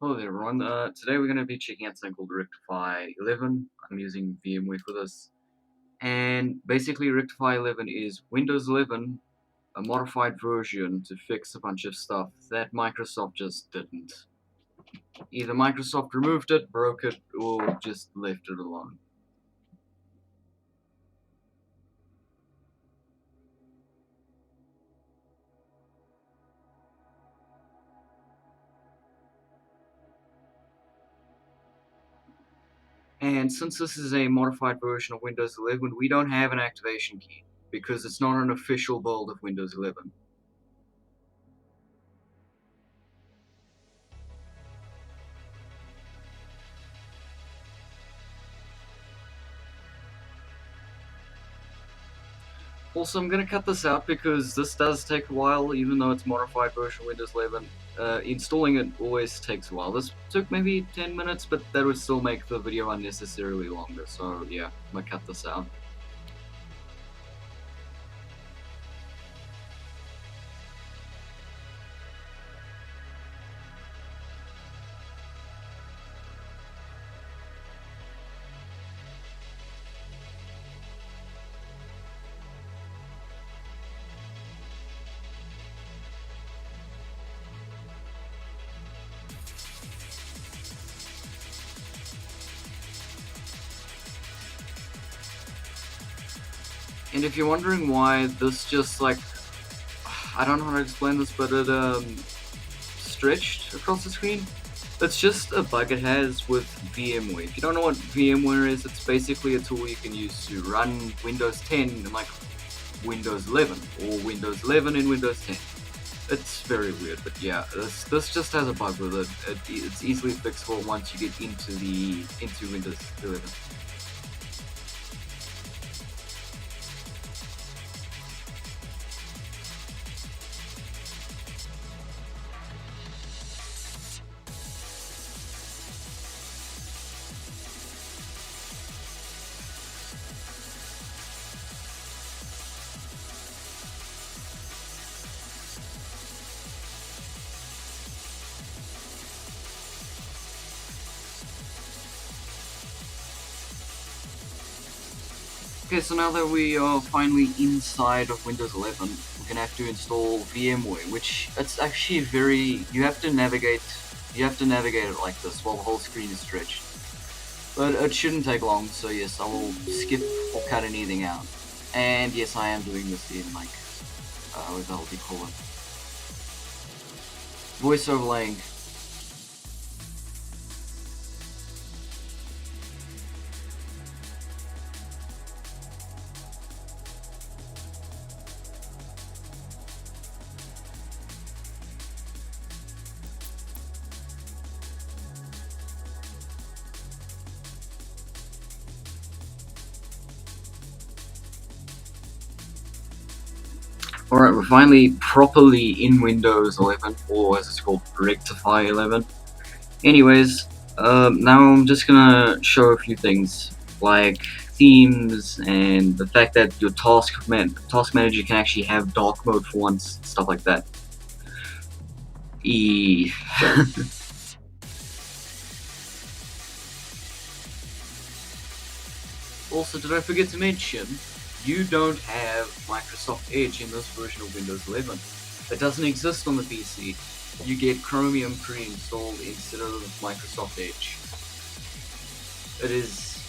Hello there, everyone. Today we're going to be checking out something called Rectify 11. I'm using VMware for this. And basically, Rectify 11 is Windows 11, a modified version to fix a bunch of stuff that Microsoft just didn't. Either Microsoft removed it, broke it, or just left it alone. And since this is a modified version of Windows 11, we don't have an activation key because it's not an official build of Windows 11. Also, I'm gonna cut this out because this does take a while, even though it's modified version of Windows 11. Installing it always takes a while. This took maybe 10 minutes, but that would still make the video unnecessarily longer, so yeah, I'm gonna cut this out. And if you're wondering why this just like, I don't know how to explain this, but it stretched across the screen. It's just a bug it has with VMware. If you don't know what VMware is, it's basically a tool you can use to run Windows 10 in like Windows 11 or Windows 11 in Windows 10. It's very weird, but yeah, this just has a bug with it. It's easily fixable once you get into Windows 11. Okay, so now that we are finally inside of Windows 11, we're gonna have to install VMware, which it's actually very. You have to navigate it like this while the whole screen is stretched. But it shouldn't take long, so yes, I will skip or cut anything out. And yes, I am doing this in like, what the hell do you call it? Voice overlaying. Alright, we're finally properly in Windows 11, or as it's called, Rectify 11. Anyways, now I'm just gonna show a few things, like themes and the fact that your task manager can actually have dark mode for once, stuff like that. E. Also, did I forget to mention, you don't have Microsoft Edge in this version of Windows 11. It doesn't exist on the PC. You get Chromium pre-installed instead of Microsoft Edge. It is...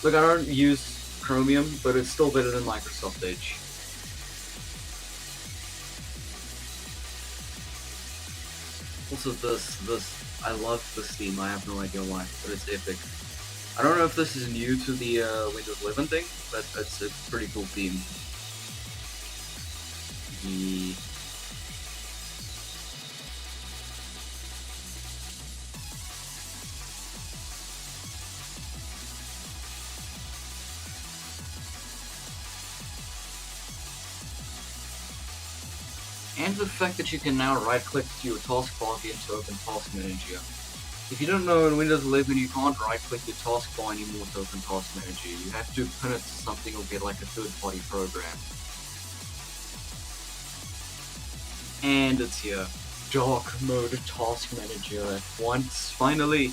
Look, I don't use Chromium, but it's still better than Microsoft Edge. Also, I love this theme. I have no idea why, but it's epic. I don't know if this is new to the Windows 11 thing, but it's a pretty cool theme. The and the fact that you can now right-click to your taskbar again to open Task Manager. If you don't know, in Windows 11 you can't right-click your taskbar anymore to open Task Manager. You have to pin it to something or get like a third-party program. And it's here. dark mode task manager at once, finally.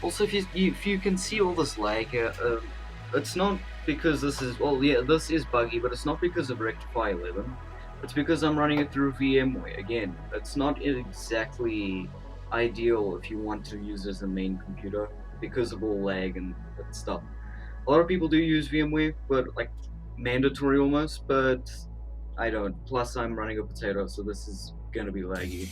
Also, if you can see all this lag, it's not because this is, well, yeah, this is buggy, but it's not because of Rectify 11. It's because I'm running it through VMware. Again, it's not exactly ideal if you want to use it as a main computer because of all lag and that stuff. A lot of people do use VMware, but like mandatory almost, but I don't. Plus, I'm running a potato, so this is gonna be laggy.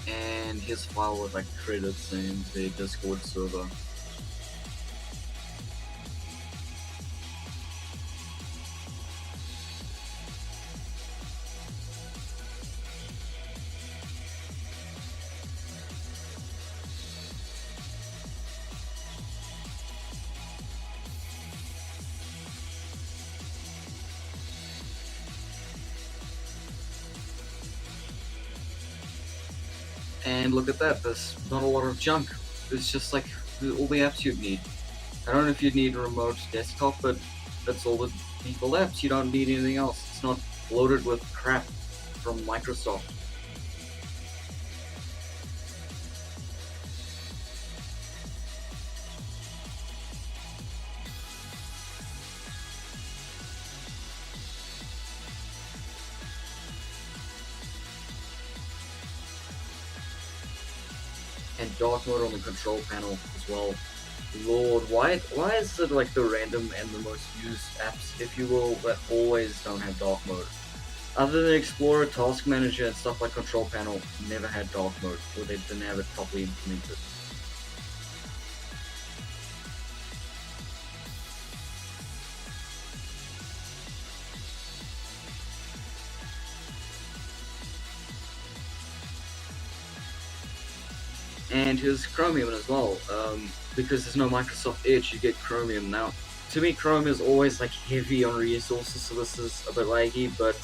And here's a file with like credits and the Discord server. And look at that, there's not a lot of junk. It's just like all the apps you'd need. I don't know if you'd need a remote desktop, but that's all the default apps. You don't need anything else. It's not loaded with crap from Microsoft. And dark mode on the control panel as well. Lord, why is it like the random and the most used apps, if you will, that always don't have dark mode? Other than Explorer, Task Manager, and stuff like Control Panel, never had dark mode, or they didn't have it properly implemented. And here's Chromium as well. Because there's no Microsoft Edge, you get Chromium now. To me, Chrome is always like heavy on resources, so this is a bit laggy, but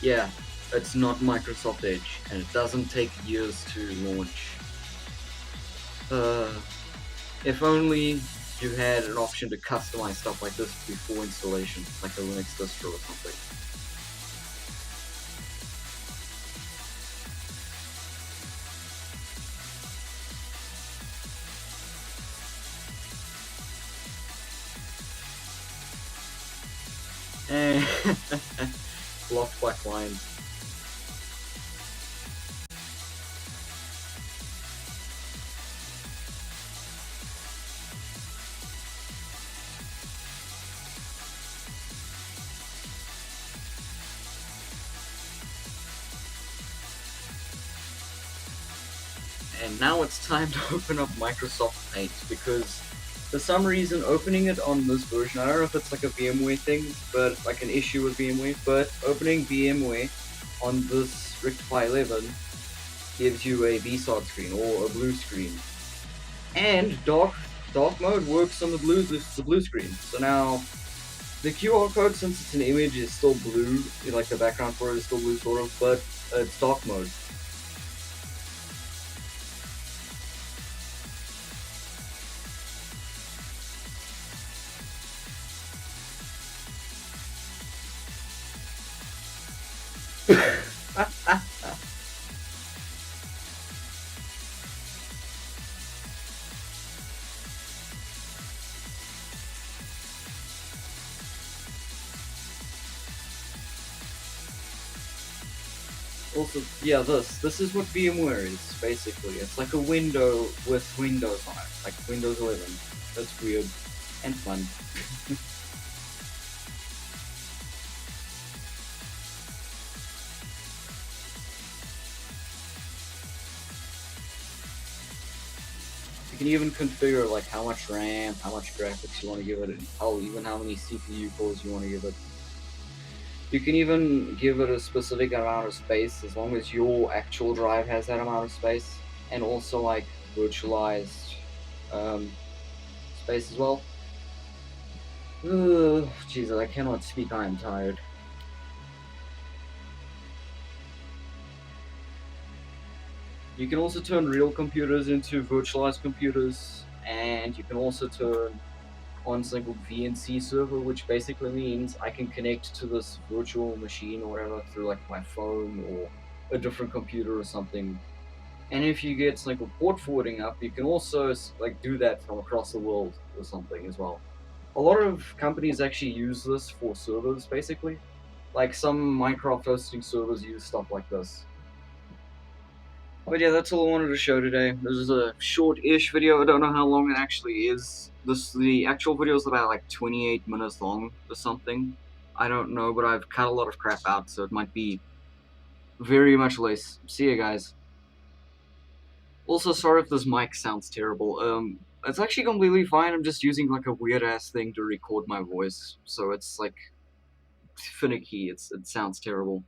yeah, it's not Microsoft Edge, and it doesn't take years to launch. If only you had an option to customize stuff like this before installation, like a Linux distro or something. And blocked by clients. And now it's time to open up Microsoft Paint, because for some reason opening it on this version, I don't know if it's like a VMware thing, but like an issue with VMware, but opening VMware on this Rectify 11 gives you a VSOD screen or a blue screen. And dark mode works on the blue screen. So now the QR code, since it's an image, is still blue, like the background for it is still blue sort of, but it's dark mode. Also, yeah, this is what VMware is, basically. It's like a window with Windows on it, like Windows 11. That's weird and fun. You can even configure like how much RAM, how much graphics you want to give it, and even how many CPU cores you want to give it. You can even give it a specific amount of space as long as your actual drive has that amount of space, and also like virtualized um, space as well. Jesus, I cannot speak. I am tired. You can also turn real computers into virtualized computers, and you can also turn on something called VNC server, which basically means I can connect to this virtual machine or whatever through like my phone or a different computer or something. And if you get something called port forwarding up, you can also like do that from across the world or something as well. A lot of companies actually use this for servers, basically. Like some Minecraft hosting servers use stuff like this. But yeah, that's all I wanted to show today. This is a short-ish video. I don't know how long it actually is. The actual video is about like 28 minutes long or something. I don't know, but I've cut a lot of crap out, so it might be very much less. See you guys. Also, sorry if this mic sounds terrible. It's actually completely fine. I'm just using like a weird ass thing to record my voice, so it's like finicky. It sounds terrible.